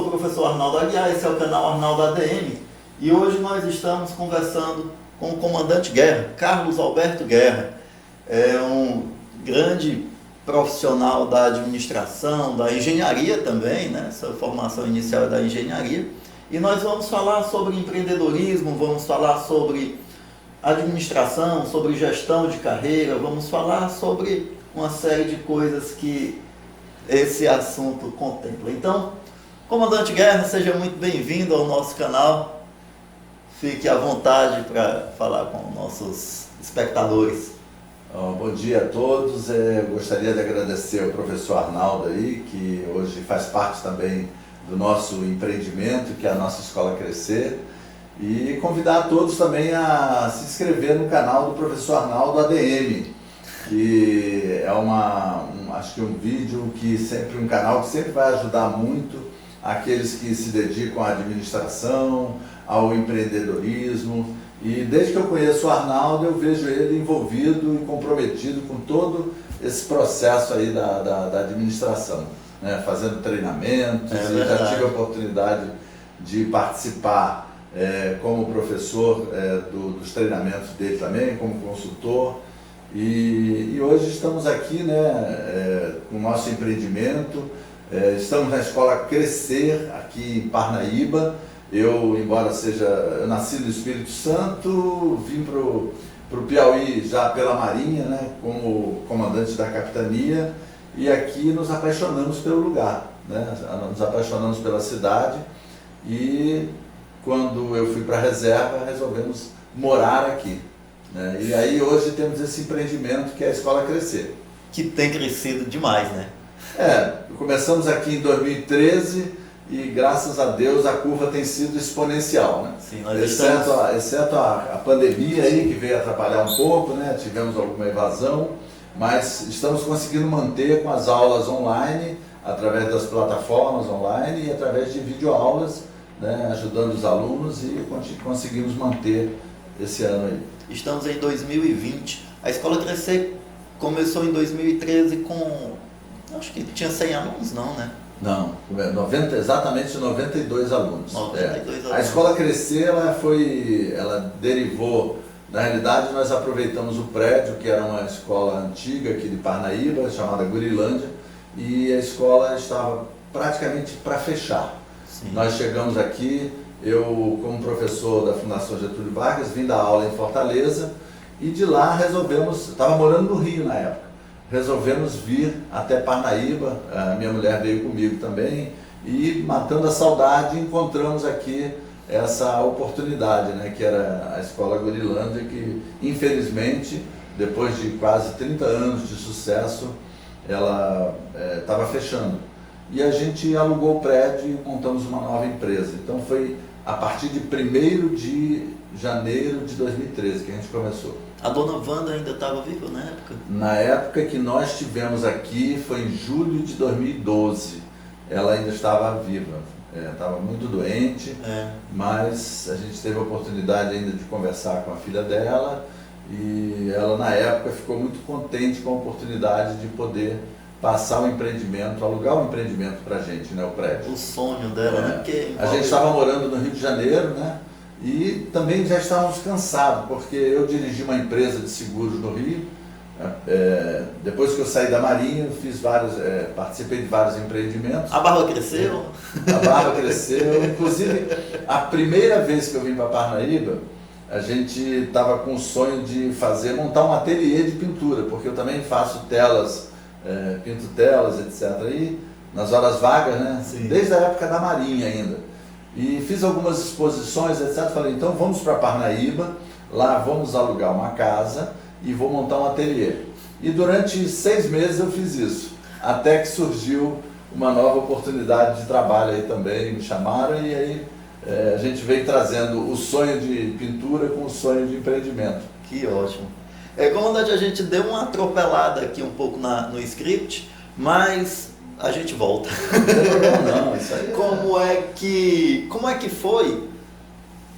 sou o professor Arnaldo Aguiar, esse é o canal Arnaldo ADM e hoje nós estamos conversando com o comandante Guerra, Carlos Alberto Guerra. É um grande profissional da administração, da engenharia também, né? Sua formação inicial é da engenharia. E nós vamos falar sobre empreendedorismo, vamos falar sobre administração, sobre gestão de carreira, vamos falar sobre uma série de coisas que esse assunto contempla. Então, comandante Guerra, seja muito bem-vindo ao nosso canal. Fique à vontade para falar com nossos espectadores. Bom dia a todos. Gostaria de agradecer ao professor Arnaldo aí, que hoje faz parte também do nosso empreendimento, que é a nossa Escola Crescer, e convidar a todos também a se inscrever no canal do professor Arnaldo ADM, que é acho que um vídeo que sempre, um canal que sempre vai ajudar muito aqueles que se dedicam à administração, ao empreendedorismo. E desde que eu conheço o Arnaldo, eu vejo ele envolvido e comprometido com todo esse processo aí da administração, né? Fazendo treinamentos, e já tive a oportunidade de participar como professor dos treinamentos dele também, como consultor. E hoje estamos aqui, né, com o nosso empreendimento. Estamos na Escola Crescer, aqui em Parnaíba. Eu nasci no Espírito Santo, vim para o Piauí já pela Marinha, né, como comandante da capitania, e aqui nos apaixonamos pelo lugar, né, nos apaixonamos pela cidade, e quando eu fui para a reserva, resolvemos morar aqui, né, e aí hoje temos esse empreendimento que é a Escola Crescer. Que tem crescido demais, né? Começamos aqui em 2013, e graças a Deus a curva tem sido exponencial, né? Sim, exceto a pandemia aí, que veio atrapalhar um pouco, né? Tivemos alguma evasão, mas estamos conseguindo manter com as aulas online, através das plataformas online e através de videoaulas, né? Ajudando os alunos, e conseguimos manter esse ano aí. Estamos em 2020, a Escola Crescer começou em 2013 com, acho que tinha 100 alunos, não, né? Não, exatamente 92 alunos. 92 alunos. A Escola Crescer, ela derivou, na realidade nós aproveitamos o prédio, que era uma escola antiga aqui de Parnaíba, chamada Gurilândia, e a escola estava praticamente para fechar. Sim. Nós chegamos aqui, eu como professor da Fundação Getúlio Vargas, vim dar aula em Fortaleza, e de lá estava morando no Rio na época. Resolvemos vir até Parnaíba, a minha mulher veio comigo também, e matando a saudade encontramos aqui essa oportunidade, né, que era a Escola Gurilândia, que infelizmente, depois de quase 30 anos de sucesso, ela estava fechando. E a gente alugou o prédio e montamos uma nova empresa. Então foi a partir de 1º de janeiro de 2013 que a gente começou. A dona Wanda ainda estava viva na época? Na época que nós estivemos aqui, foi em julho de 2012, ela ainda estava viva, estava muito doente, mas a gente teve a oportunidade ainda de conversar com a filha dela, e ela na época ficou muito contente com a oportunidade de poder passar o empreendimento, alugar o empreendimento para a gente, né, o prédio. O sonho dela, né? Porque a gente estava morando no Rio de Janeiro, né? E também já estávamos cansados, porque eu dirigi uma empresa de seguros no Rio. Depois que eu saí da Marinha, participei de vários empreendimentos. A barba cresceu? A barba cresceu. Inclusive, a primeira vez que eu vim para Parnaíba, a gente estava com o sonho de montar um ateliê de pintura, porque eu também faço telas, pinto telas, etc. E nas horas vagas, né? Sim. Desde a época da Marinha ainda. E fiz algumas exposições, etc. Falei, então vamos para Parnaíba, lá vamos alugar uma casa e vou montar um ateliê. E durante 6 meses eu fiz isso, até que surgiu uma nova oportunidade de trabalho aí também, me chamaram, e aí a gente veio trazendo o sonho de pintura com o sonho de empreendimento. Que ótimo. Comandante, a gente deu uma atropelada aqui um pouco no script, mas a gente volta. Não, isso aí Como é que foi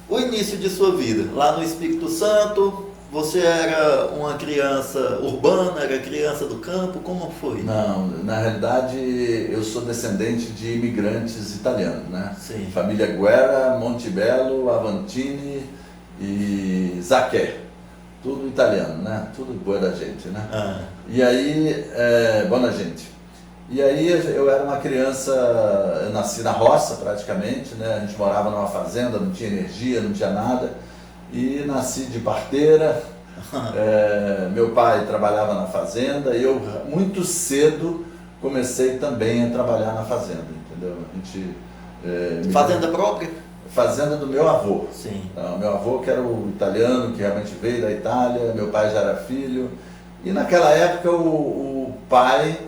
o início de sua vida? Lá no Espírito Santo, você era uma criança urbana, era criança do campo, como foi? Não, na realidade eu sou descendente de imigrantes italianos, né? Sim. Família Guerra, Montebello, Avantini e Zacchè. Tudo italiano, né? Tudo boa da gente, né? Ah, E aí, boa gente. E aí eu era uma criança, eu nasci na roça praticamente, né? A gente morava numa fazenda, não tinha energia, não tinha nada. E nasci de parteira, meu pai trabalhava na fazenda e eu muito cedo comecei também a trabalhar na fazenda, entendeu? fazenda própria? Fazenda do meu avô. Sim. Então, meu avô que era o italiano, que realmente veio da Itália, meu pai já era filho. E naquela época o pai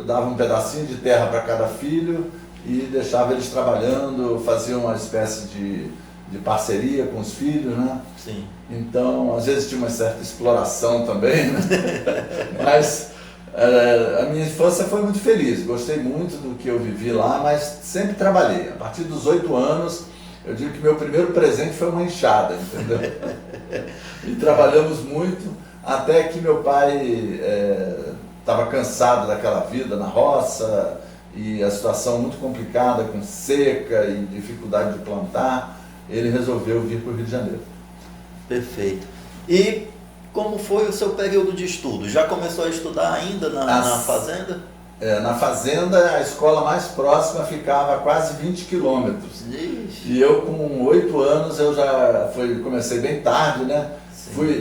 dava um pedacinho de terra para cada filho e deixava eles trabalhando, fazia uma espécie de parceria com os filhos, né? Sim. Então, às vezes tinha uma certa exploração também, né? Mas a minha infância foi muito feliz, gostei muito do que eu vivi lá, mas sempre trabalhei. A partir dos 8 anos, eu digo que meu primeiro presente foi uma enxada, entendeu? E trabalhamos muito, até que meu pai estava cansado daquela vida na roça, e a situação muito complicada, com seca e dificuldade de plantar, ele resolveu vir para o Rio de Janeiro. Perfeito. E como foi o seu período de estudo? Já começou a estudar ainda na fazenda? Na fazenda, a escola mais próxima ficava a quase 20 quilômetros. E eu, com 8 anos, eu já comecei bem tarde, né?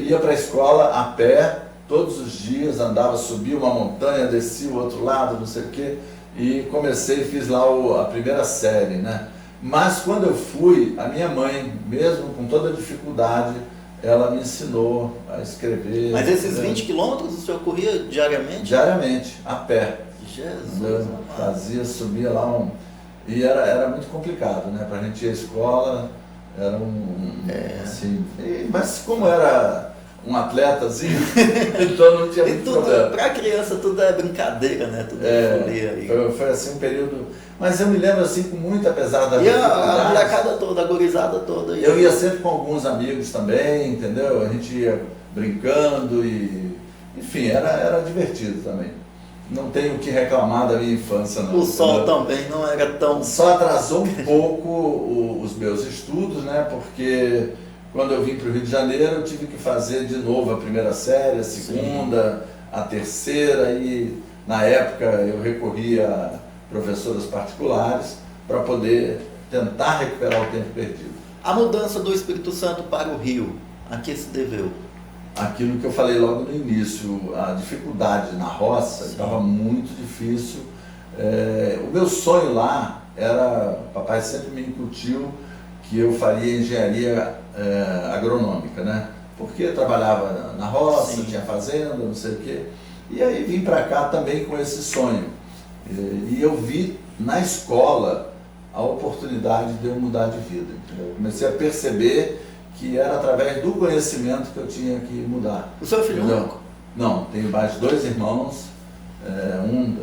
Ia para a escola a pé, todos os dias, andava, subia uma montanha, descia o outro lado, não sei o quê, e fiz lá a primeira série, né? Mas quando eu fui, a minha mãe, mesmo com toda a dificuldade, ela me ensinou a escrever. Mas esses 20 quilômetros o senhor corria diariamente? Diariamente, a pé. Jesus! Fazia, subia lá E era muito complicado, né? Pra gente ir à escola, era assim... Mas como era um atletazinho, então não tinha muito problema. Para criança tudo é brincadeira, né? Tudo é folia. Foi assim um período... Mas eu me lembro assim com muito, apesar da dificuldade. A molecada toda, a gurizada toda. Eu ia sempre com alguns amigos também, entendeu? A gente ia brincando e... Enfim, era divertido também. Não tenho o que reclamar da minha infância, não. O sol também não era tão... Só atrasou um pouco os meus estudos, né? Porque quando eu vim para o Rio de Janeiro, eu tive que fazer de novo a primeira série, a segunda, a terceira, e na época eu recorri a professoras particulares para poder tentar recuperar o tempo perdido. A mudança do Espírito Santo para o Rio, a que se deveu? Aquilo que eu falei logo no início, a dificuldade na roça estava muito difícil. O meu sonho lá era, o papai sempre me incutiu que eu faria engenharia agronômica, né? Porque eu trabalhava na roça, tinha fazenda, não sei o quê. E aí vim para cá também com esse sonho. E eu vi na escola a oportunidade de eu mudar de vida. Eu comecei a perceber que era através do conhecimento que eu tinha que mudar. O seu filho único? Não, tenho mais 2 irmãos,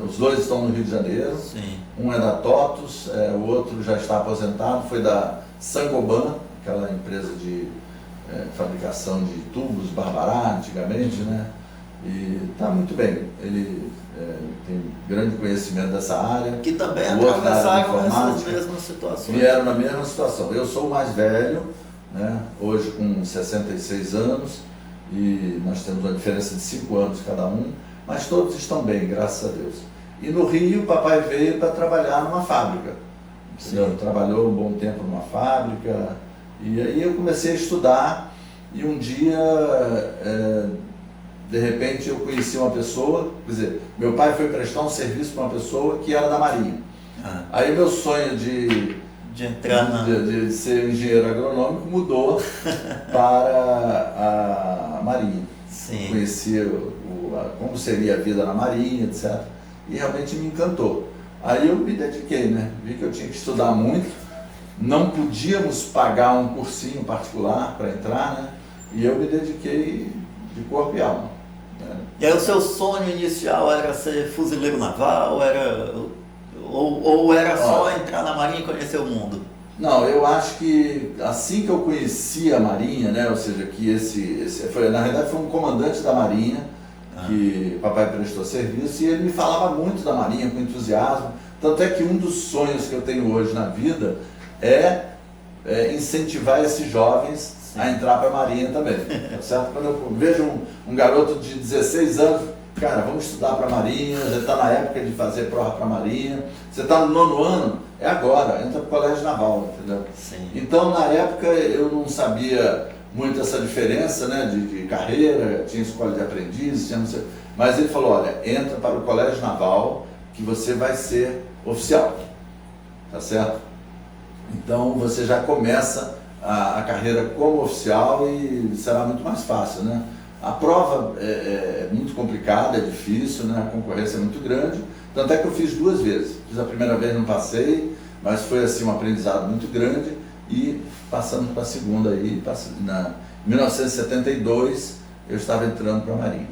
os 2 estão no Rio de Janeiro. Sim. Um é da TOTUS, o outro já está aposentado, foi da Saint-Gobain, aquela empresa de fabricação de tubos Barbará, antigamente, né? E está muito bem, ele tem grande conhecimento dessa área. Que também atravessaram essas mesmas situações. Vieram na mesma situação. Eu sou o mais velho, né? Hoje com 66 anos, e nós temos uma diferença de 5 anos cada um, mas todos estão bem, graças a Deus. E no Rio, o papai veio para trabalhar numa fábrica. Trabalhou um bom tempo numa fábrica, e aí eu comecei a estudar, e um dia, de repente, eu conheci uma pessoa, quer dizer, meu pai foi prestar um serviço para uma pessoa que era da Marinha. Aí meu sonho de ser engenheiro agronômico mudou para a Marinha. Sim. Conhecia como seria a vida na Marinha, etc. E realmente me encantou. Aí eu me dediquei, né? Vi que eu tinha que estudar muito, não podíamos pagar um cursinho particular para entrar, né? E eu me dediquei de corpo e alma. Né? E aí o seu sonho inicial era ser fuzileiro naval, ou era só entrar na Marinha e conhecer o mundo? Não, eu acho que assim que eu conheci a Marinha, né, ou seja, que na realidade foi um comandante da Marinha que papai prestou serviço e ele me falava muito da Marinha com entusiasmo. Tanto é que um dos sonhos que eu tenho hoje na vida é incentivar esses jovens a entrar para a Marinha também, tá certo? Quando eu vejo um garoto de 16 anos, cara, vamos estudar para a Marinha, já está na época de fazer prova para a Marinha, você está no 9º ano, é agora, entra para o Colégio Naval, entendeu? Sim. Então, na época, eu não sabia muito essa diferença, né, de carreira, tinha escola de aprendiz, mas ele falou, olha, entra para o Colégio Naval que você vai ser oficial, tá certo? Então, você já começa a carreira como oficial e será muito mais fácil, né? A prova é muito complicada, é difícil, né? A concorrência é muito grande, tanto é que eu fiz 2 vezes. Fiz a primeira vez, não passei, mas foi assim um aprendizado muito grande e passando para a segunda aí, em 1972 eu estava entrando para a Marinha,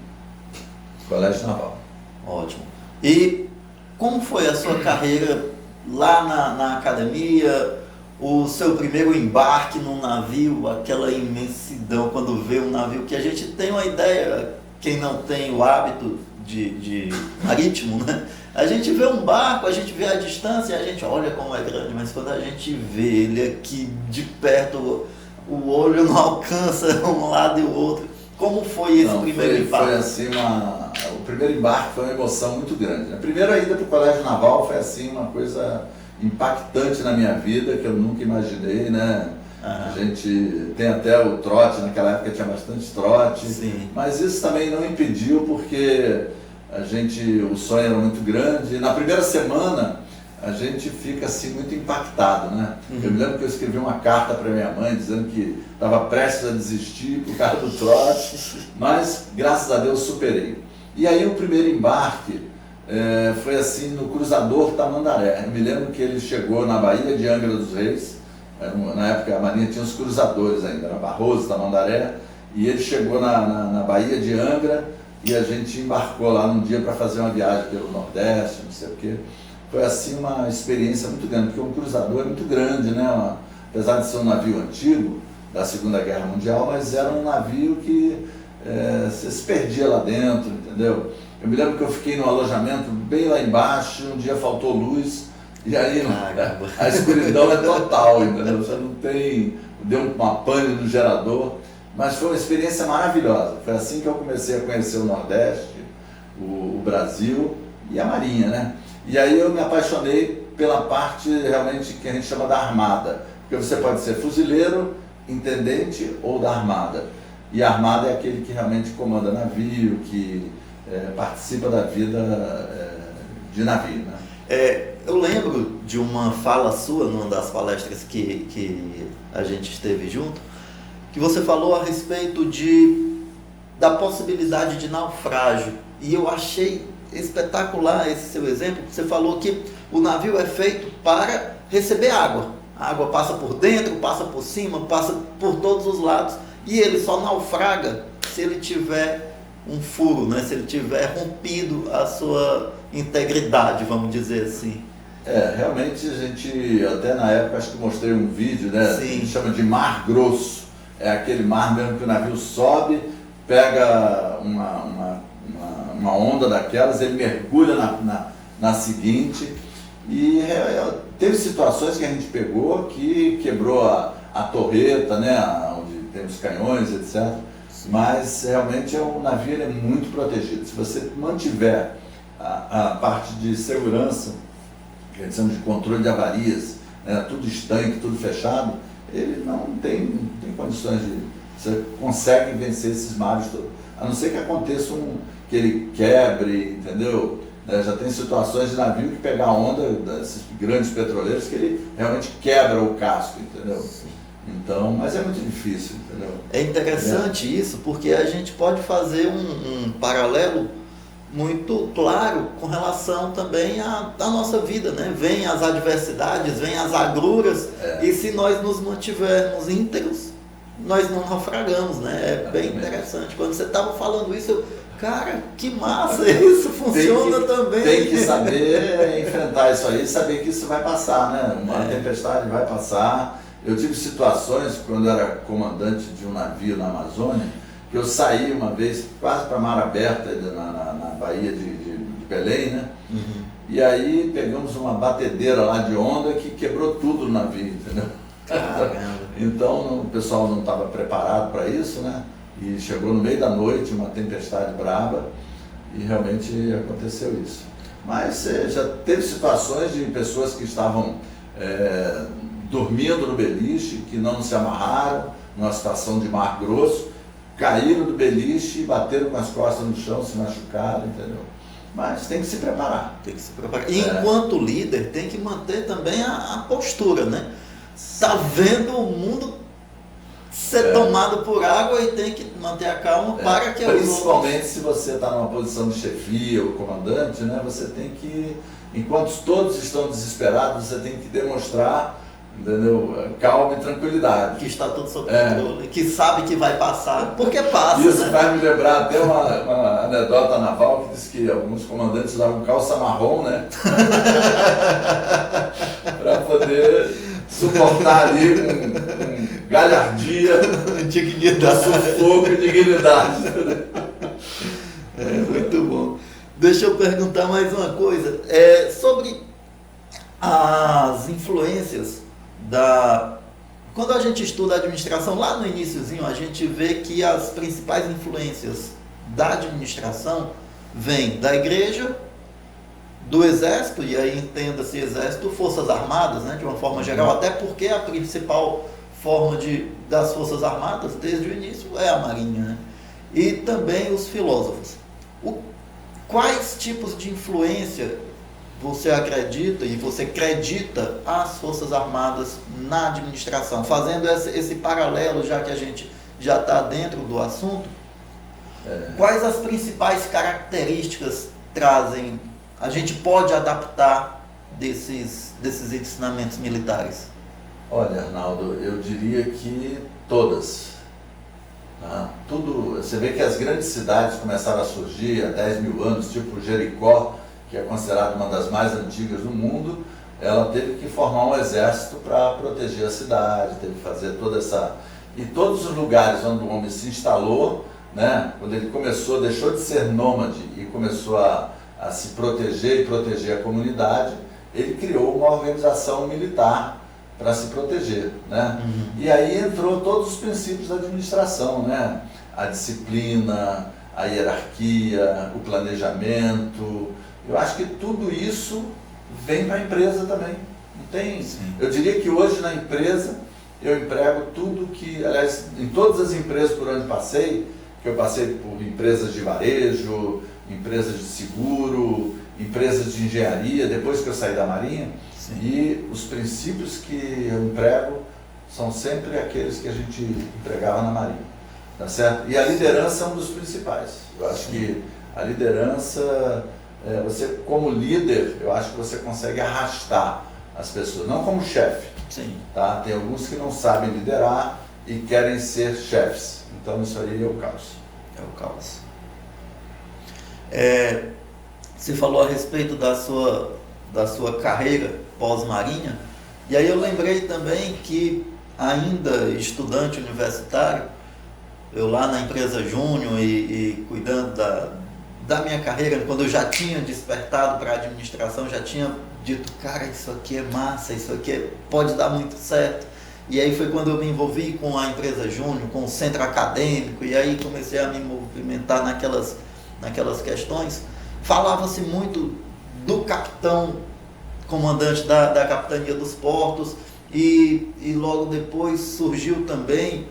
Colégio Naval. Ótimo. E como foi a sua carreira lá na academia? O seu primeiro embarque num navio, aquela imensidão, quando vê um navio, que a gente tem uma ideia, quem não tem o hábito de marítimo, né? A gente vê um barco, a gente vê a distância e a gente olha como é grande, mas quando a gente vê ele aqui de perto, o olho não alcança um lado e o outro. Como foi esse primeiro embarque? Foi assim o primeiro embarque foi uma emoção muito grande. A primeira ida para o Colégio Naval foi assim uma coisa impactante na minha vida, que eu nunca imaginei, né? A gente tem até o trote, naquela época tinha bastante trote. Sim. Mas isso também não impediu, porque o sonho era muito grande. Na primeira semana, a gente fica assim muito impactado, né? Eu me lembro que eu escrevi uma carta para minha mãe dizendo que estava prestes a desistir por causa do trote, mas graças a Deus superei. E aí o primeiro embarque foi assim no cruzador Tamandaré. Eu me lembro que ele chegou na Baía de Angra dos Reis, na época a Marinha tinha os cruzadores ainda, era Barroso, Tamandaré, e ele chegou na Baía de Angra e a gente embarcou lá num dia para fazer uma viagem pelo Nordeste, não sei o quê. Foi assim uma experiência muito grande, porque um cruzador é muito grande, né? Apesar de ser um navio antigo da Segunda Guerra Mundial, mas era um navio que você se perdia lá dentro, entendeu? Eu me lembro que eu fiquei no alojamento bem lá embaixo, um dia faltou luz, e aí a escuridão é total, entendeu? Você não tem, deu uma pane no gerador, mas foi uma experiência maravilhosa. Foi assim que eu comecei a conhecer o Nordeste, o Brasil e a Marinha, né? E aí eu me apaixonei pela parte realmente que a gente chama da Armada, porque você pode ser fuzileiro, intendente ou da Armada. E a Armada é aquele que realmente comanda navio, que participa da vida de navio, né? Eu lembro de uma fala sua, numa das palestras que a gente esteve junto, que você falou a respeito da possibilidade de naufrágio. E eu achei espetacular esse seu exemplo. Você falou que o navio é feito para receber água. A água passa por dentro, passa por cima, passa por todos os lados. E ele só naufraga se ele tiver um furo, né? Se ele tiver rompido a sua integridade, vamos dizer assim. Realmente a gente, até na época, acho que mostrei um vídeo, né? Sim. A gente chama de mar grosso. É aquele mar mesmo que o navio sobe, pega uma onda daquelas, ele mergulha na seguinte. E teve situações que a gente pegou que quebrou a torreta, né? Onde tem os canhões, etc. Mas realmente o navio é muito protegido. Se você mantiver a parte de segurança, que a gente chama de controle de avarias, né, tudo estanque, tudo fechado, ele não tem condições de... Você consegue vencer esses mares todos. A não ser que aconteça que ele quebre, entendeu? Já tem situações de navio que pegar onda desses grandes petroleiros que ele realmente quebra o casco, entendeu? Sim. Então, mas é muito difícil, entendeu? É interessante isso, porque a gente pode fazer um paralelo muito claro com relação também à nossa vida, né? Vem as adversidades, vem as agruras, e se nós nos mantivermos íntegros, nós não naufragamos, né? É bem interessante. Quando você estava falando isso, Cara, que massa! Isso funciona também. Tem que saber enfrentar isso aí, saber que isso vai passar, né? Uma tempestade vai passar. Eu tive situações, quando eu era comandante de um navio na Amazônia, que eu saí uma vez quase para mar aberta na Baía de Belém, né? Uhum. E aí pegamos uma batedeira lá de onda que quebrou tudo no navio, entendeu? Caramba. Então o pessoal não estava preparado para isso, né? E chegou no meio da noite uma tempestade braba e realmente aconteceu isso. Mas já teve situações de pessoas que estavam dormindo no beliche, que não se amarraram, numa situação de mar grosso, caíram do beliche e bateram com as costas no chão, se machucaram, entendeu? Mas tem que se preparar. Tem que se preparar. E enquanto líder, tem que manter também a postura, né? Tá vendo o mundo ser tomado por água e tem que manter a calma para que... Principalmente se você está numa posição de chefia ou comandante, né? Você tem que, enquanto todos estão desesperados, você tem que demonstrar, entendeu? Calma e tranquilidade. Que está tudo sob controle, que sabe que vai passar, porque passa. Isso, né? vai me lembrar até uma anedota naval que diz que alguns comandantes usavam calça marrom, né? Para poder suportar ali com galhardia, Dignidade. sufoco e dignidade. Muito bom. Deixa eu perguntar mais uma coisa. Sobre as influências quando a gente estuda a administração, lá no iniciozinho, a gente vê que as principais influências da administração vêm da igreja, do exército, e aí entenda-se exército, forças armadas, né, de uma forma geral, até porque a principal forma das forças armadas, desde o início, é a marinha, né? E também os filósofos. Quais tipos de influência você acredita e você acredita as Forças Armadas na administração? Fazendo esse paralelo, já que a gente já está dentro do assunto, quais as principais características a gente pode adaptar desses ensinamentos militares? Olha, Arnaldo, eu diria que todas. Tá? Tudo, você vê que as grandes cidades começaram a surgir há 10 mil anos, tipo Jericó, que é considerada uma das mais antigas do mundo. Ela teve que formar um exército para proteger a cidade, teve que fazer toda essa... E todos os lugares onde o homem se instalou, né, quando ele deixou de ser nômade e começou a se proteger e proteger a comunidade, ele criou uma organização militar para se proteger, né? Uhum. E aí entrou todos os princípios da administração, né? A disciplina, a hierarquia, o planejamento. Eu acho que tudo isso vem para a empresa também. Não tem? Sim. Eu diria que hoje na empresa eu emprego tudo que, aliás, em todas as empresas por onde passei, que eu passei por empresas de varejo, empresas de seguro, empresas de engenharia, depois que eu saí da Marinha. Sim. E os princípios que eu emprego são sempre aqueles que a gente empregava na Marinha, tá certo? E a liderança é um dos principais. Eu acho que a liderança, você como líder, eu acho que você consegue arrastar as pessoas, não como chefe. Sim. Tá? Tem alguns que não sabem liderar e querem ser chefes. Então isso aí é o caos. É o caos. Você falou a respeito da sua carreira pós-marinha, e aí eu lembrei também que, ainda estudante universitário, eu lá na empresa Júnior e cuidando da minha carreira, quando eu já tinha despertado para a administração, já tinha dito, cara, isso aqui é massa, isso aqui pode dar muito certo. E aí foi quando eu me envolvi com a empresa Júnior, com o centro acadêmico, e aí comecei a me movimentar naquelas questões. Falava-se muito do capitão, comandante da capitania dos portos, e logo depois surgiu também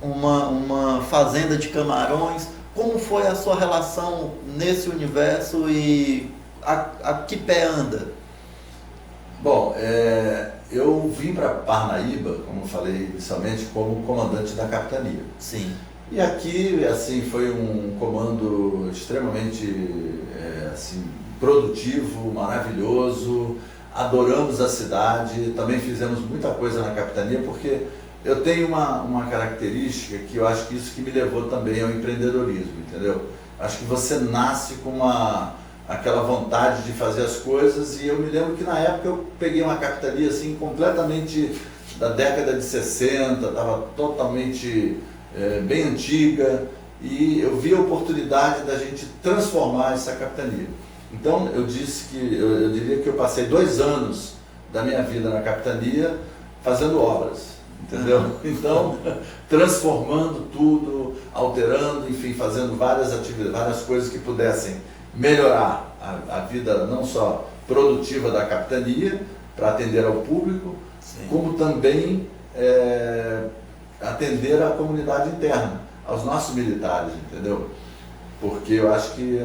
uma fazenda de camarões. Como foi a sua relação nesse universo e a que pé anda? Bom, eu vim para Parnaíba, como eu falei inicialmente, como comandante da capitania. Sim. E aqui, assim, foi um comando extremamente assim, produtivo, maravilhoso. Adoramos a cidade, também fizemos muita coisa na capitania, porque eu tenho uma característica que eu acho que isso que me levou também ao empreendedorismo, entendeu? Acho que você nasce com aquela vontade de fazer as coisas, e eu me lembro que na época eu peguei uma capitania assim completamente da década de 60, estava totalmente bem antiga, e eu vi a oportunidade da gente transformar essa capitania. Então eu diria que eu passei 2 anos da minha vida na capitania fazendo obras, entendeu? Então, transformando tudo, alterando, enfim, fazendo várias atividades, várias coisas que pudessem melhorar a vida não só produtiva da capitania, para atender ao público, sim, como também atender à comunidade interna, aos nossos militares, entendeu? Porque eu acho que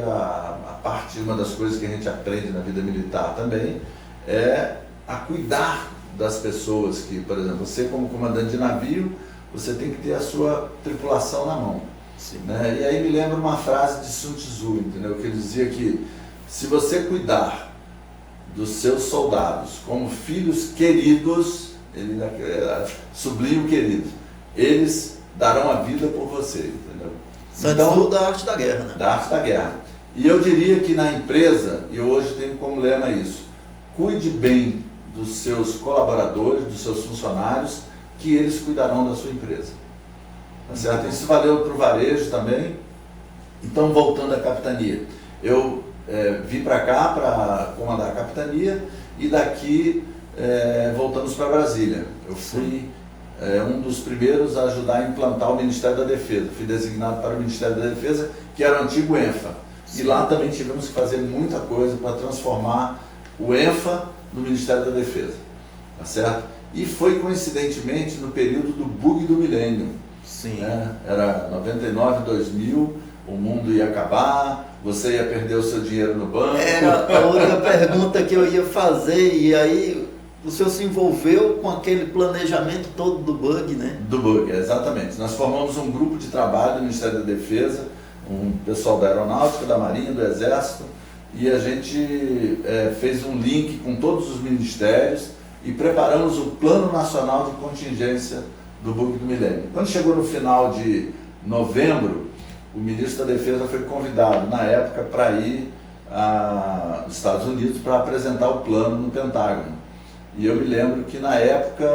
uma das coisas que a gente aprende na vida militar também é a cuidar das pessoas que, por exemplo, você como comandante de navio, você tem que ter a sua tripulação na mão. Sim. Né? E aí me lembra uma frase de Sun Tzu, entendeu? Que ele dizia que se você cuidar dos seus soldados como filhos queridos, ele sublime queridos, eles darão a vida por você, entendeu? Sun Tzu da arte da guerra, né? Da arte da guerra. E eu diria que na empresa, e hoje tenho como lema isso, cuide bem dos seus colaboradores, dos seus funcionários, que eles cuidarão da sua empresa. Tá certo? Isso valeu para o varejo também. Então, voltando à capitania, eu vim para cá para comandar a capitania, e daqui voltamos para Brasília. Eu fui um dos primeiros a ajudar a implantar o Ministério da Defesa. Fui designado para o Ministério da Defesa, que era o antigo ENFA. Sim. E lá também tivemos que fazer muita coisa para transformar o ENFA no Ministério da Defesa. Tá certo? E foi coincidentemente no período do bug do milênio. Sim. Né? Era 99, 2000, o mundo ia acabar, você ia perder o seu dinheiro no banco. Era a outra pergunta que eu ia fazer, e aí o senhor se envolveu com aquele planejamento todo do bug, né? Do bug, exatamente. Nós formamos um grupo de trabalho no Ministério da Defesa, um pessoal da Aeronáutica, da Marinha, do Exército, e a gente fez um link com todos os ministérios e preparamos o Plano Nacional de Contingência do bug do milênio. Quando chegou no final de novembro, o ministro da Defesa foi convidado, na época, para ir aos Estados Unidos para apresentar o plano no Pentágono. E eu me lembro que, na época,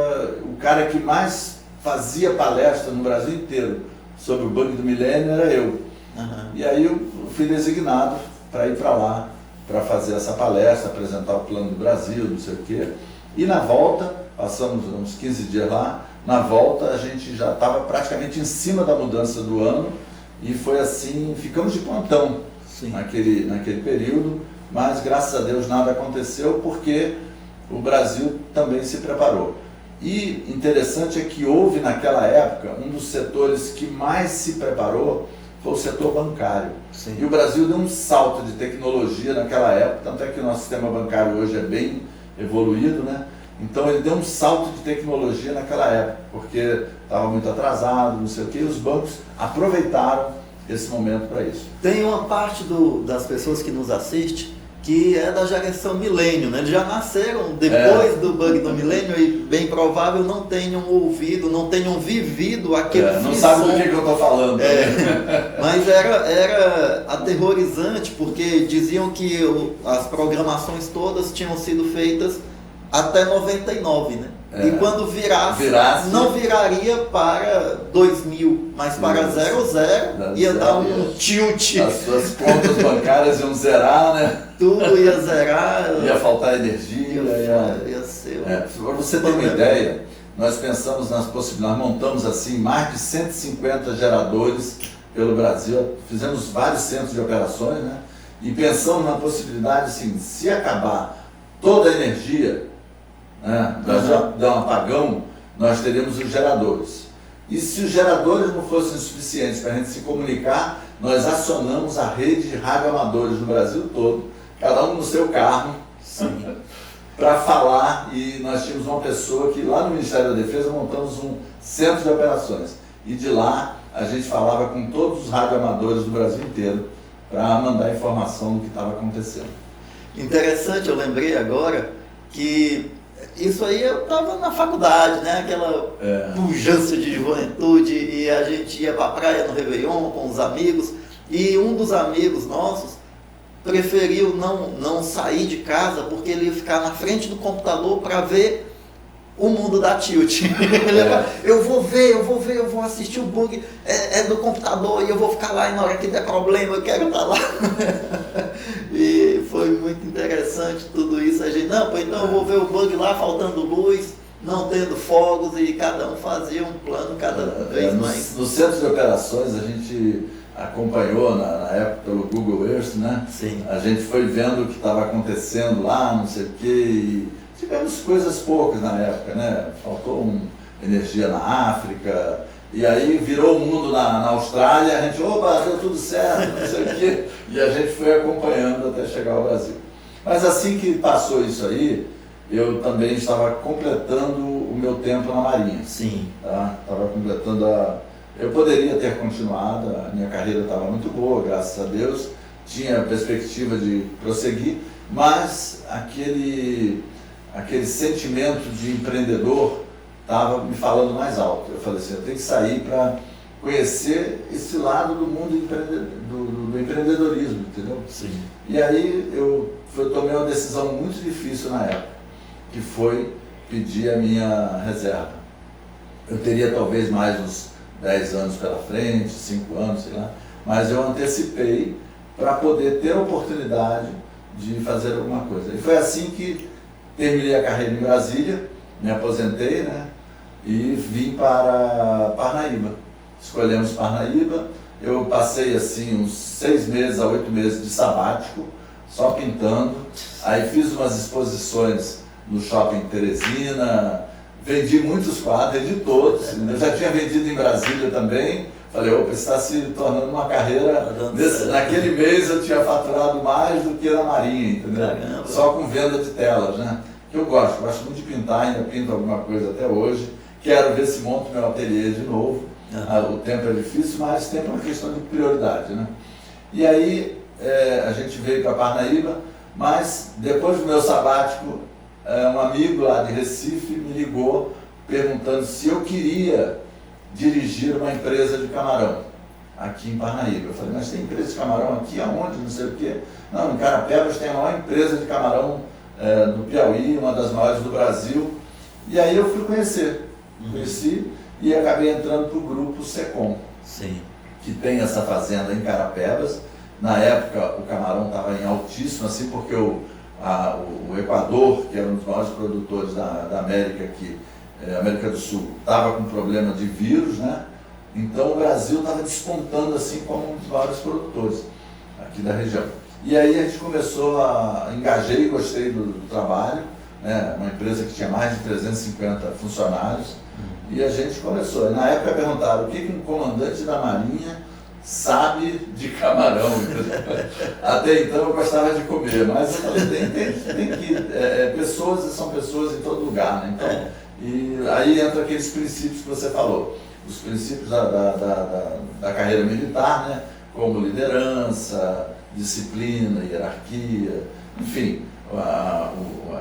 o cara que mais fazia palestra no Brasil inteiro sobre o bug do milênio era eu. Uhum. E aí eu fui designado para ir para lá, para fazer essa palestra, apresentar o plano do Brasil, não sei o quê. E na volta, passamos uns 15 dias lá, na volta a gente já estava praticamente em cima da mudança do ano, e foi assim, ficamos de plantão naquele período, mas graças a Deus nada aconteceu, porque o Brasil também se preparou. E interessante é que houve naquela época, um dos setores que mais se preparou foi o setor bancário. Sim. E o Brasil deu um salto de tecnologia naquela época, tanto é que o nosso sistema bancário hoje é bem evoluído, né? Então ele deu um salto de tecnologia naquela época, porque estava muito atrasado, não sei o que, e os bancos aproveitaram esse momento para isso. Tem uma parte das pessoas que nos assiste que é da geração milênio, né? Eles já nasceram depois do bug do milênio e bem provável não tenham ouvido, não tenham vivido aquele não sabe do que eu estou falando. Mas era aterrorizante, porque diziam que as programações todas tinham sido feitas até 99, né? E quando virasse, não viraria para 2000, mas para 00, ia dar um tilt. As suas contas bancárias iam zerar, né? Tudo ia zerar. Ia faltar energia. Ia ser para você ter uma ideia, nós pensamos nas possibilidades, nós montamos assim mais de 150 geradores pelo Brasil, fizemos vários centros de operações, né? E pensamos na possibilidade, assim, se acabar toda a energia, nós já dá um apagão, nós teríamos os geradores. E se os geradores não fossem suficientes para a gente se comunicar, nós acionamos a rede de radioamadores no Brasil todo, cada um no seu carro, para falar. E nós tínhamos uma pessoa que lá no Ministério da Defesa montamos um centro de operações. E de lá a gente falava com todos os radioamadores do Brasil inteiro para mandar informação do que estava acontecendo. Interessante, eu lembrei agora que Isso aí eu estava na faculdade, né? Aquela pujança de juventude, e a gente ia para a praia no Réveillon com os amigos, e um dos amigos nossos preferiu não sair de casa porque ele ia ficar na frente do computador para ver o mundo da Tilt. Eu vou assistir o bug do computador e eu vou ficar lá, e na hora que der problema eu quero estar lá. E foi muito interessante tudo isso. A gente, não, então eu vou ver o bug lá faltando luz, não tendo fogos, e cada um fazia um plano cada vez mais. No centro de operações a gente acompanhou na época pelo Google Earth, né? Sim. A gente foi vendo o que estava acontecendo lá, não sei o quê, e tivemos coisas poucas na época, né? Faltou energia na África, e aí virou o mundo na Austrália, a gente, opa, deu tudo certo, não sei o quê, e a gente foi acompanhando até chegar ao Brasil. Mas assim que passou isso aí, eu também estava completando o meu tempo na Marinha. Sim. Tá? Estava completando Eu poderia ter continuado, a minha carreira estava muito boa, graças a Deus, tinha a perspectiva de prosseguir, mas aquele sentimento de empreendedor estava me falando mais alto. Eu falei assim, eu tenho que sair para conhecer esse lado do mundo do empreendedorismo, entendeu? Sim. E aí eu tomei uma decisão muito difícil na época, que foi pedir a minha reserva. Eu teria talvez mais uns 10 anos pela frente, 5 anos, sei lá, mas eu antecipei para poder ter a oportunidade de fazer alguma coisa. E foi assim que terminei a carreira em Brasília, me aposentei, né, e vim para Parnaíba. Escolhemos Parnaíba, eu passei assim uns 6 meses a 8 meses de sabático, só pintando, aí fiz umas exposições no Shopping Teresina, vendi muitos quadros, vendi todos, eu já tinha vendido em Brasília também, falei, opa, está se tornando uma carreira, naquele mês eu tinha faturado mais do que na Marinha, entendeu? Caramba. Só com venda de telas, né? Que eu gosto muito de pintar, ainda pinto alguma coisa até hoje, quero ver se monto meu ateliê de novo, o tempo é difícil, mas tempo é uma questão de prioridade, né? E aí a gente veio para Parnaíba, mas depois do meu sabático, um amigo lá de Recife me ligou perguntando se eu queria dirigir uma empresa de camarão aqui em Parnaíba. Eu falei, mas tem empresa de camarão aqui aonde? Não sei o quê. Não, em Carapebas tem a maior empresa de camarão do Piauí, uma das maiores do Brasil. E aí eu fui conheci e acabei entrando para o grupo Secom. Sim. Que tem essa fazenda em Carapebas. Na época o camarão estava em altíssimo, assim, porque o Equador, que era um dos maiores produtores da América aqui, América do Sul, estava com problema de vírus, né? Então o Brasil estava despontando assim como um dos maiores produtores aqui da região. E aí a gente começou engajei e gostei do trabalho, né? Uma empresa que tinha mais de 350 funcionários, e a gente começou. Na época perguntaram o que um comandante da Marinha sabe de camarão. Até então eu gostava de comer, mas eu falei, tem que pessoas são pessoas em todo lugar, né? Então, e aí entra aqueles princípios que você falou, os princípios da carreira militar, né? Como liderança, disciplina, hierarquia, enfim, a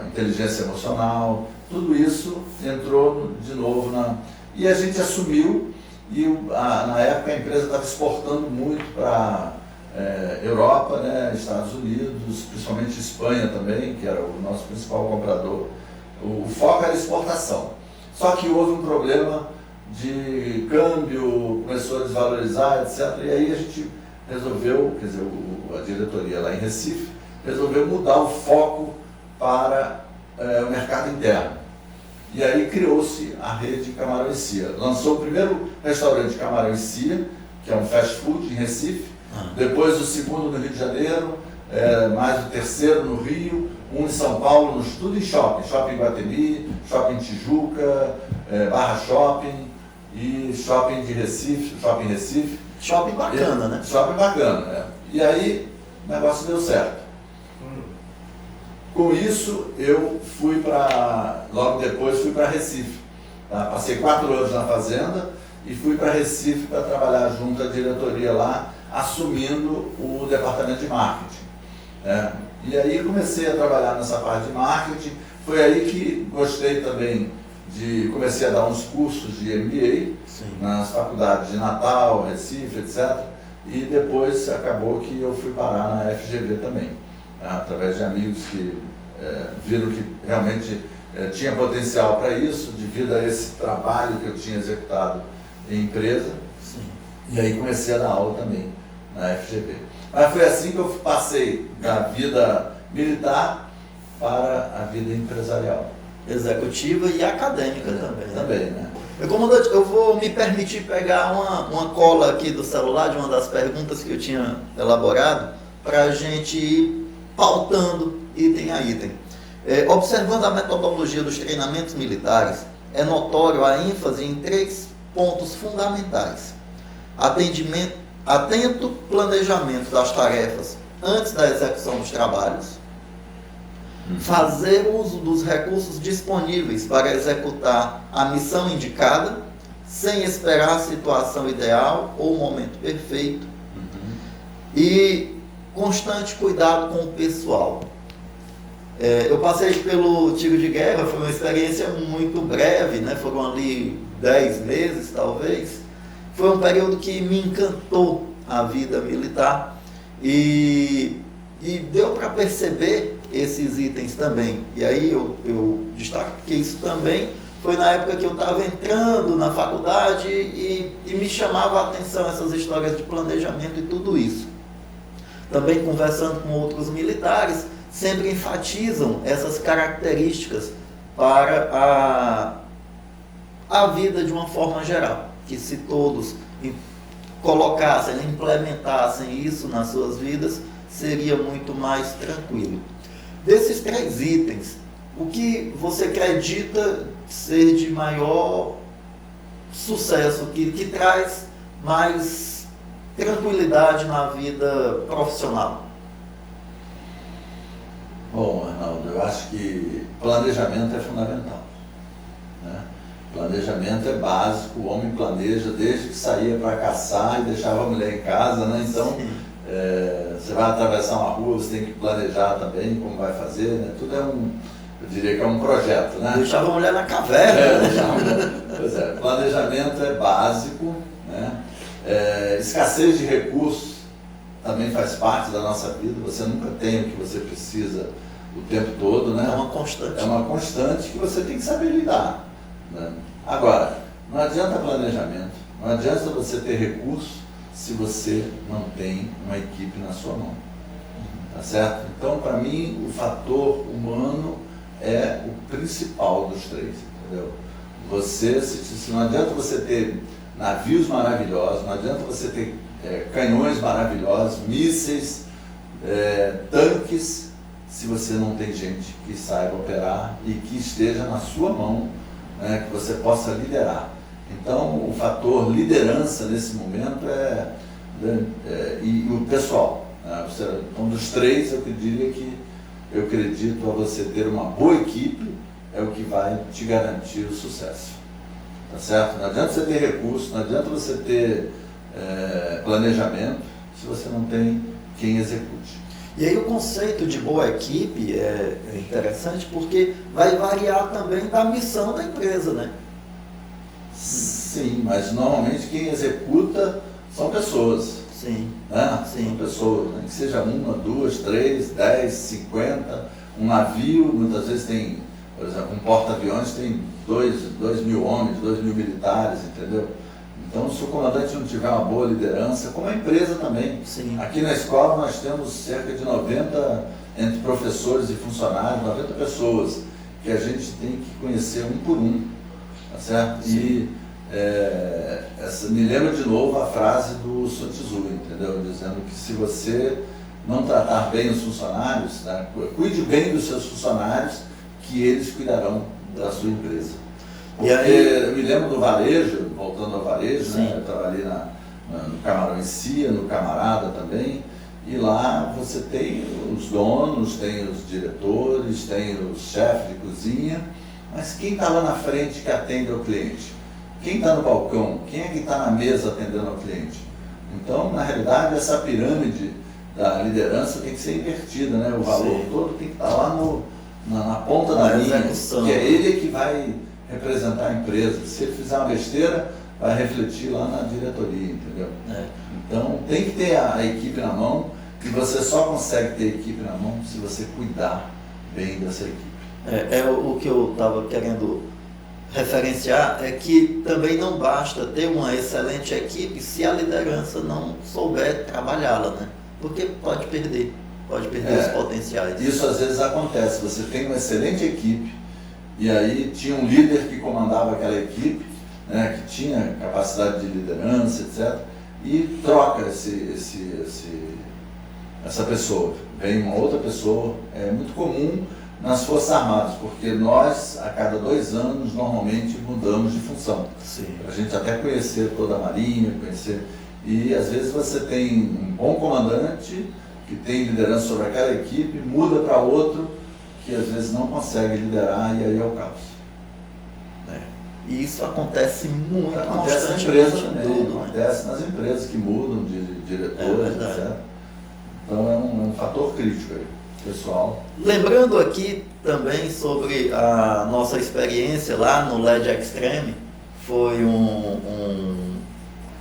inteligência emocional, tudo isso entrou de novo e a gente assumiu. E na época a empresa estava exportando muito para Europa, né, Estados Unidos, principalmente Espanha também, que era o nosso principal comprador. O foco era exportação. Só que houve um problema de câmbio, começou a desvalorizar, etc. E aí a gente resolveu, quer dizer, a diretoria lá em Recife, resolveu mudar o foco para o mercado interno. E aí criou-se a rede Camarão e Cia. Lançou o primeiro restaurante Camarão e Cia, que é um fast food em Recife, depois o segundo no Rio de Janeiro, mais o terceiro no Rio, um em São Paulo, tudo em shopping, Shopping Guatemi, Shopping Tijuca, Barra Shopping e Shopping de Recife, Shopping Recife. Shopping bacana, né? Shopping bacana, né? E aí o negócio deu certo. Com isso, eu logo depois fui para Recife. Tá? Passei 4 anos na fazenda e fui para Recife para trabalhar junto à diretoria lá, assumindo o departamento de marketing. E aí comecei a trabalhar nessa parte de marketing, Foi aí que gostei também comecei a dar uns cursos de MBA nas faculdades de Natal, Recife, etc. E depois acabou que eu fui parar na FGV também, através de amigos que viram que realmente tinha potencial para isso, devido a esse trabalho que eu tinha executado em empresa. Sim. E aí comecei a dar aula também na FGV. Mas foi assim que eu passei da vida militar para a vida empresarial. Executiva e acadêmica também. Né? Também, né? Comandante, eu vou me permitir pegar uma cola aqui do celular de uma das perguntas que eu tinha elaborado para a gente ir pautando item a item. Observando a metodologia dos treinamentos militares, é notório a ênfase em 3 pontos fundamentais. Atento planejamento das tarefas antes da execução dos trabalhos, fazer uso dos recursos disponíveis para executar a missão indicada, sem esperar a situação ideal ou o momento perfeito, e constante cuidado com o pessoal. Eu passei pelo tiro de guerra, foi uma experiência muito breve, né? Foram ali 10 meses talvez. Foi um período que me encantou a vida militar e deu para perceber esses itens também. E aí eu destaco que isso também foi na época que eu estava entrando na faculdade e me chamava a atenção essas histórias de planejamento e tudo isso. Também conversando com outros militares, sempre enfatizam essas características para a vida de uma forma geral. Que se todos colocassem, implementassem isso nas suas vidas, seria muito mais tranquilo. Desses 3 itens, o que você acredita ser de maior sucesso, que traz mais tranquilidade na vida profissional? Bom, Arnaldo, eu acho que planejamento é fundamental, né? Planejamento é básico, o homem planeja desde que saía para caçar e deixava a mulher em casa, né? Então, você vai atravessar uma rua, você tem que planejar também como vai fazer, né? Tudo eu diria que é um projeto, né? Deixava a mulher na caverna. Pois é, planejamento é básico, né? Escassez de recursos também faz parte da nossa vida, você nunca tem o que você precisa o tempo todo, né? É uma constante. É uma constante que você tem que saber lidar, né? Agora, não adianta planejamento, não adianta você ter recurso se você não tem uma equipe na sua mão, tá certo? Então, para mim, o fator humano é o principal dos 3, entendeu? Se não adianta você ter navios maravilhosos, não adianta você ter canhões maravilhosos, mísseis, tanques, se você não tem gente que saiba operar e que esteja na sua mão, né, que você possa liderar. Então, o fator liderança nesse momento e o pessoal, né? Então, dos 3, eu diria que eu acredito a você ter uma boa equipe é o que vai te garantir o sucesso, tá certo? Não adianta você ter recurso, não adianta você ter planejamento se você não tem quem execute. E aí o conceito de boa equipe é interessante porque vai variar também da missão da empresa, né? Sim, mas normalmente quem executa são pessoas. Sim. Né? Sim. São pessoas, né? Que seja 1, 2, 3, 10, 50, um navio, muitas vezes tem, por exemplo, um porta-aviões tem 2 mil homens, 2 mil militares, entendeu? Então, se o comandante não tiver uma boa liderança, como a empresa também. Sim. Aqui na escola nós temos cerca de 90, entre professores e funcionários, 90 pessoas que a gente tem que conhecer um por um, tá certo? Sim. E me lembra de novo a frase do Sun Tzu, entendeu? Dizendo que se você não tratar bem os funcionários, né, cuide bem dos seus funcionários, que eles cuidarão da sua empresa. Porque eu me lembro do varejo, voltando ao varejo, né, eu trabalhei no Camarão em Cia, no Camarada também, e lá você tem os donos, tem os diretores, tem os chefes de cozinha, mas quem está lá na frente que atende ao cliente? Quem está no balcão? Quem é que está na mesa atendendo ao cliente? Então, na realidade, essa pirâmide da liderança tem que ser invertida, né? O valor todo tem que estar lá na ponta da linha, execução. que é ele que vai representar a empresa. Se ele fizer uma besteira, vai refletir lá na diretoria, entendeu? Então tem que ter a equipe na mão, e você só consegue ter a equipe na mão se você cuidar bem dessa equipe. O que eu estava querendo referenciar é que também não basta ter uma excelente equipe se a liderança não souber trabalhá-la, né? Porque pode perder os potenciais. Isso às vezes acontece, você tem uma excelente equipe, e aí tinha um líder que comandava aquela equipe, né, que tinha capacidade de liderança, etc., e troca essa pessoa, vem uma outra pessoa. É muito comum nas Forças Armadas, porque nós, a cada 2 anos, normalmente mudamos de função. Para a gente até conhecer toda a Marinha, e às vezes você tem um bom comandante que tem liderança sobre aquela equipe, muda para outro que às vezes não consegue liderar, e aí é o caos. E isso acontece muito. Acontece na empresa também, acontece nas empresas que mudam de diretores, etc. Então é um fator crítico aí, pessoal. Lembrando aqui também sobre a nossa experiência lá no LED Extreme, foi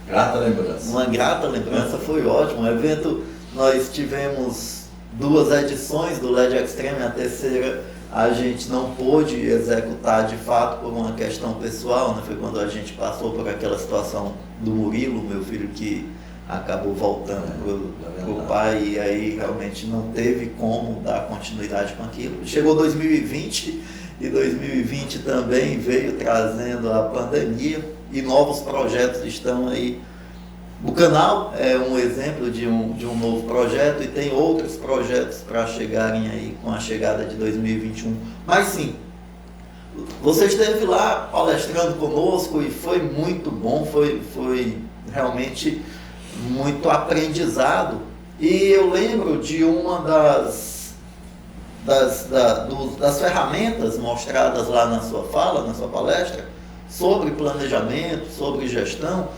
grata lembrança. Uma grata lembrança, foi ótimo. O evento, nós tivemos 2 edições do LED Extreme, a terceira a gente não pôde executar de fato por uma questão pessoal, né? Foi quando a gente passou por aquela situação do Murilo, meu filho, que acabou voltando pro pai, e aí realmente não teve como dar continuidade com aquilo. Chegou 2020, e 2020 também veio trazendo a pandemia, e novos projetos estão aí. O canal é um exemplo de um novo projeto, e tem outros projetos para chegarem aí com a chegada de 2021. Mas sim, você esteve lá palestrando conosco e foi muito bom, foi realmente muito aprendizado. E eu lembro de uma das ferramentas mostradas lá na sua fala, na sua palestra, sobre planejamento, sobre gestão,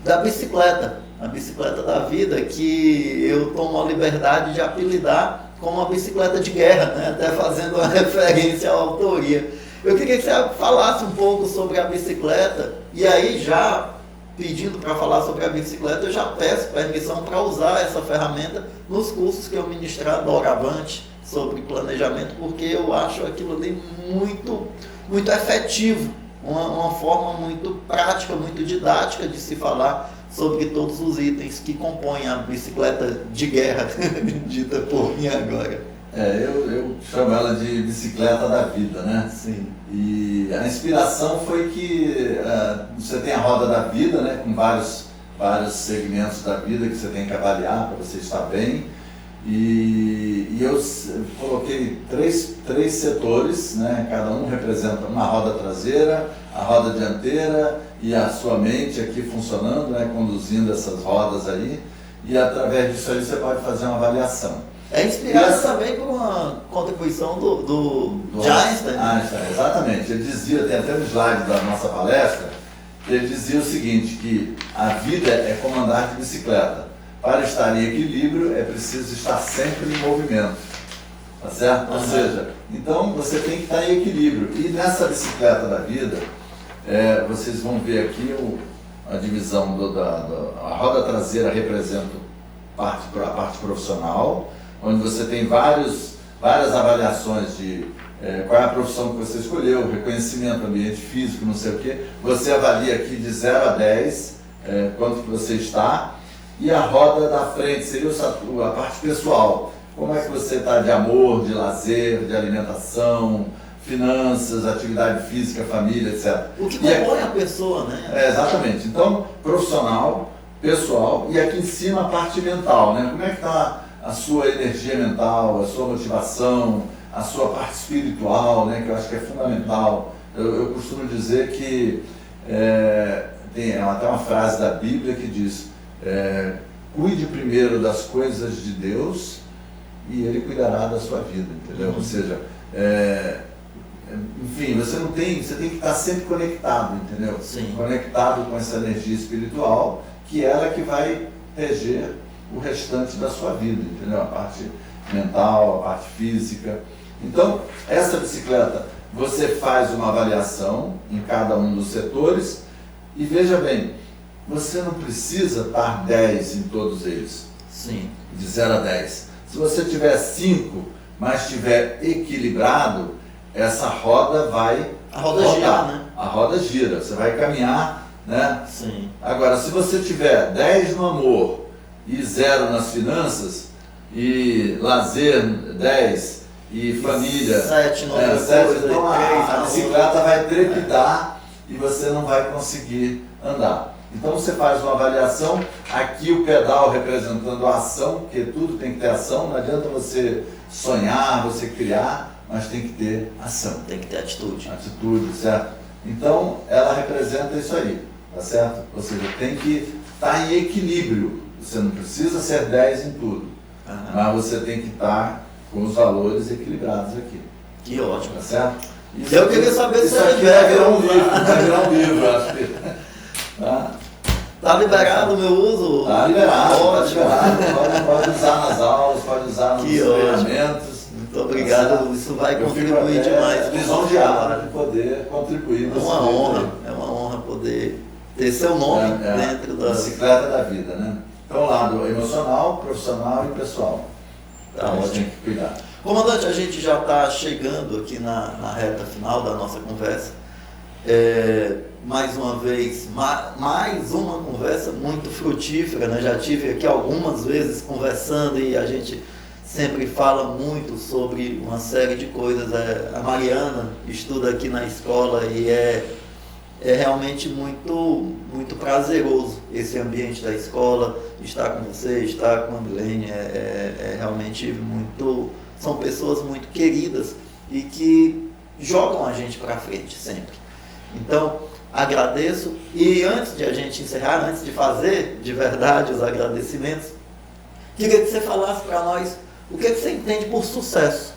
da bicicleta, a bicicleta da vida, que eu tomo a liberdade de apelidar como a bicicleta de guerra, né? Até fazendo uma referência à autoria. Eu queria que você falasse um pouco sobre a bicicleta, e aí já pedindo para falar sobre a bicicleta, eu já peço permissão para usar essa ferramenta nos cursos que eu ministrar doravante sobre planejamento, porque eu acho aquilo ali muito, muito efetivo. Uma forma muito prática, muito didática de se falar sobre todos os itens que compõem a bicicleta de guerra, dita por mim agora. Eu chamo ela de bicicleta da vida, né? Sim. E a inspiração foi que você tem a roda da vida, né, com vários segmentos da vida que você tem que avaliar para você estar bem. E eu coloquei três setores, né? Cada um representa uma roda traseira, a roda dianteira e a sua mente aqui funcionando, né? Conduzindo essas rodas aí, e através disso aí você pode fazer uma avaliação. É inspirado também por uma contribuição do Einstein. Einstein, exatamente. Ele dizia, tem até um slide da nossa palestra, que ele dizia o seguinte, que a vida é como andar de bicicleta. Para estar em equilíbrio, é preciso estar sempre em movimento. Tá certo? Ou seja, então você tem que estar em equilíbrio. E nessa bicicleta da vida, vocês vão ver aqui a divisão a roda traseira representa a parte profissional, onde você tem várias avaliações de qual é a profissão que você escolheu, reconhecimento, ambiente físico, não sei o quê. Você avalia aqui de 0 a 10 quanto que você está. E a roda da frente seria a parte pessoal. Como é que você está de amor, de lazer, de alimentação, finanças, atividade física, família, etc. O que compõe a pessoa, né? Exatamente. Então, profissional, pessoal, e aqui em cima a parte mental, né? Como é que está a sua energia mental, a sua motivação, a sua parte espiritual, né? Que eu acho que é fundamental. Eu costumo dizer que tem até uma frase da Bíblia que diz: cuide primeiro das coisas de Deus e Ele cuidará da sua vida, entendeu? Ou seja, enfim, você tem que estar sempre conectado, entendeu? Sim. Conectado com essa energia espiritual, que é ela que vai reger o restante da sua vida, entendeu? A parte mental, a parte física. Então, essa bicicleta, você faz uma avaliação em cada um dos setores e veja bem, você não precisa estar 10 em todos eles. Sim. De 0 a 10. Se você tiver 5, mas estiver equilibrado, essa roda vai A roda rodar. gira, né? A roda gira, você vai caminhar, né? Sim. Agora, se você tiver 10 no amor e 0 nas finanças, e lazer 10 e família 7 no então a bicicleta vai trepidar e você não vai conseguir andar. Então você faz uma avaliação, aqui o pedal representando a ação, porque tudo tem que ter ação, não adianta você sonhar, você criar, mas tem que ter ação. Tem que ter atitude. Atitude, certo? Então ela representa isso aí, tá certo? Ou seja, tem que estar em equilíbrio, você não precisa ser 10 em tudo, mas você tem que estar com os valores equilibrados aqui. Que ótimo. Tá certo? Isso Eu queria saber se isso aqui vai virar um livro, acho que. Tá liberado o meu uso? Tá liberado, Ótimo. tá liberado. Pode usar nas aulas, pode usar nos treinamentos. Muito obrigado, isso vai contribuir demais. Lisonjeado de poder contribuir. É uma honra poder ter seu nome dentro da bicicleta da vida, né? Então, lado emocional, profissional e pessoal. Tá a gente ótimo. tem que cuidar. Comandante, a gente já está chegando aqui na reta final da nossa conversa. Mais uma vez, mais uma conversa muito frutífera, né? Já tive aqui algumas vezes conversando e a gente sempre fala muito sobre uma série de coisas. A Mariana estuda aqui na escola e é realmente muito prazeroso esse ambiente da escola, estar com você, estar com a Milene, realmente muito... São pessoas muito queridas e que jogam a gente para frente sempre. Então, agradeço. E antes de a gente encerrar, antes de fazer de verdade os agradecimentos, queria que você falasse para nós o que você entende por sucesso.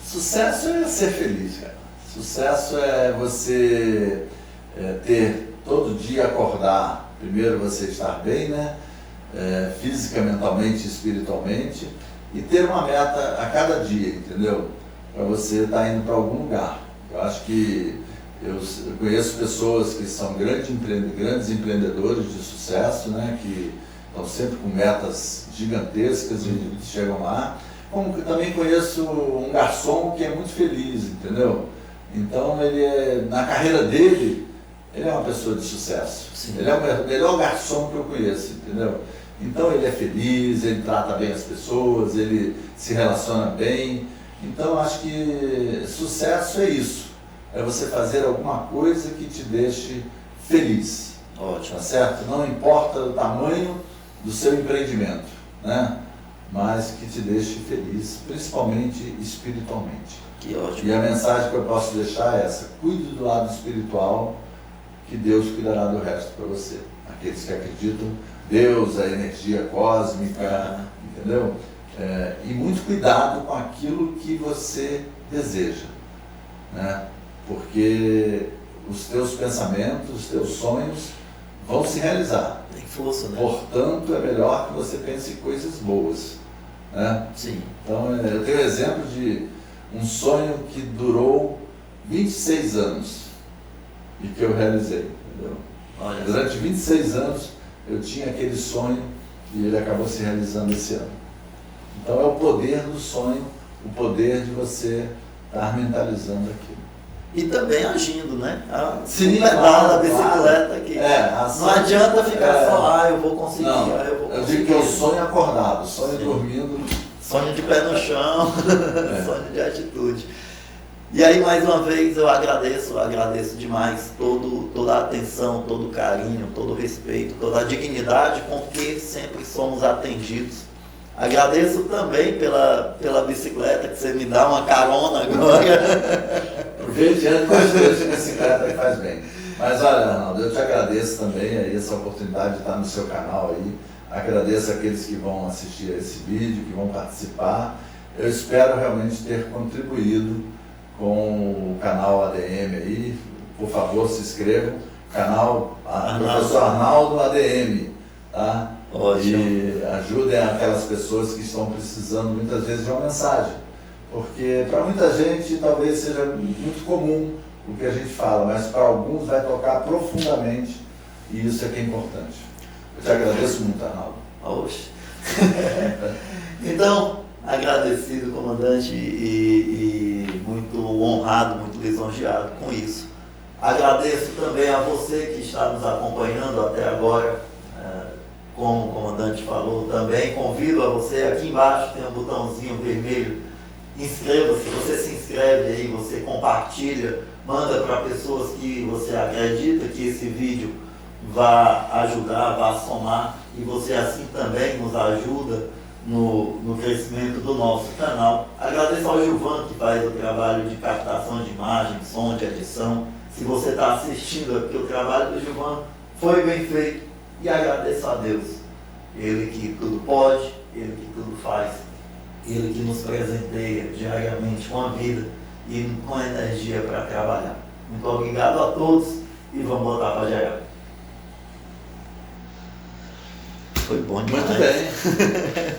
Sucesso é ser feliz, cara. Sucesso é você ter todo dia acordar. Primeiro você estar bem, né? Física, mentalmente, espiritualmente. E ter uma meta a cada dia, entendeu? Para você estar indo para algum lugar. Eu acho que eu conheço pessoas que são grandes empreendedores de sucesso, né? Que estão sempre com metas gigantescas e chegam lá. Como que também conheço um garçom que é muito feliz, entendeu? Então na carreira dele, ele é uma pessoa de sucesso. Sim. Ele é o melhor garçom que eu conheço, entendeu? Então ele é feliz, ele trata bem as pessoas, ele se relaciona bem. Então acho que sucesso é isso. É você fazer alguma coisa que te deixe feliz. Ótimo. Tá certo? Não importa o tamanho do seu empreendimento, né? Mas que te deixe feliz, principalmente espiritualmente. Que ótimo. E a mensagem que eu posso deixar é essa: cuide do lado espiritual, que Deus cuidará do resto para você. Aqueles que acreditam, Deus, a energia cósmica, entendeu? E muito cuidado com aquilo que você deseja, né? Porque os teus pensamentos, os teus sonhos vão se realizar. Tem força, né? Portanto, é melhor que você pense em coisas boas, né? Sim. Então, eu tenho exemplo de um sonho que durou 26 anos e que eu realizei, entendeu? Olha, durante 26 anos eu tinha aquele sonho e ele acabou se realizando esse ano. Então é o poder do sonho, o poder de você estar mentalizando aquilo. E também agindo, né? Sim, pedala a bicicleta aqui. Não adianta ficar só, eu vou conseguir, eu vou conseguir. Eu digo que é o sonho acordado, sonho dormindo. Sonho de pé no chão, sonho de atitude. E aí, mais uma vez, eu agradeço demais toda a atenção, todo o carinho, todo o respeito, toda a dignidade com que sempre somos atendidos. Agradeço também pela bicicleta, que você me dá uma carona agora. Aproveite antes de bicicleta que faz bem. Mas olha, Arnaldo, eu te agradeço também aí essa oportunidade de estar no seu canal aí. Agradeço aqueles que vão assistir a esse vídeo, que vão participar. Eu espero realmente ter contribuído com o canal ADM aí. Por favor, se inscrevam. Canal Professor Arnaldo ADM, tá? Ótimo. E ajudem aquelas pessoas que estão precisando muitas vezes de uma mensagem. Porque para muita gente talvez seja muito comum o que a gente fala, mas para alguns vai tocar profundamente e isso é que é importante. Eu te agradeço muito, Arnaldo. Oxe. Então, agradecido, comandante, e muito honrado, muito lisonjeado com isso. Agradeço também a você que está nos acompanhando até agora, como o comandante falou também, convido a você, aqui embaixo tem um botãozinho vermelho, inscreva-se, você se inscreve aí, você compartilha, manda para pessoas que você acredita que esse vídeo vai ajudar, vai somar, e você assim também nos ajuda no crescimento do nosso canal. Agradeço ao Gilvan, que faz o trabalho de captação de imagem, som, de edição. Se você está assistindo aqui, o trabalho do Gilvan foi bem feito, e agradeço a Deus, Ele que tudo pode, Ele que tudo faz, Ele que nos presenteia diariamente com a vida e com a energia para trabalhar. Muito obrigado a todos e vamos voltar para geral. Foi bom demais. Muito bem.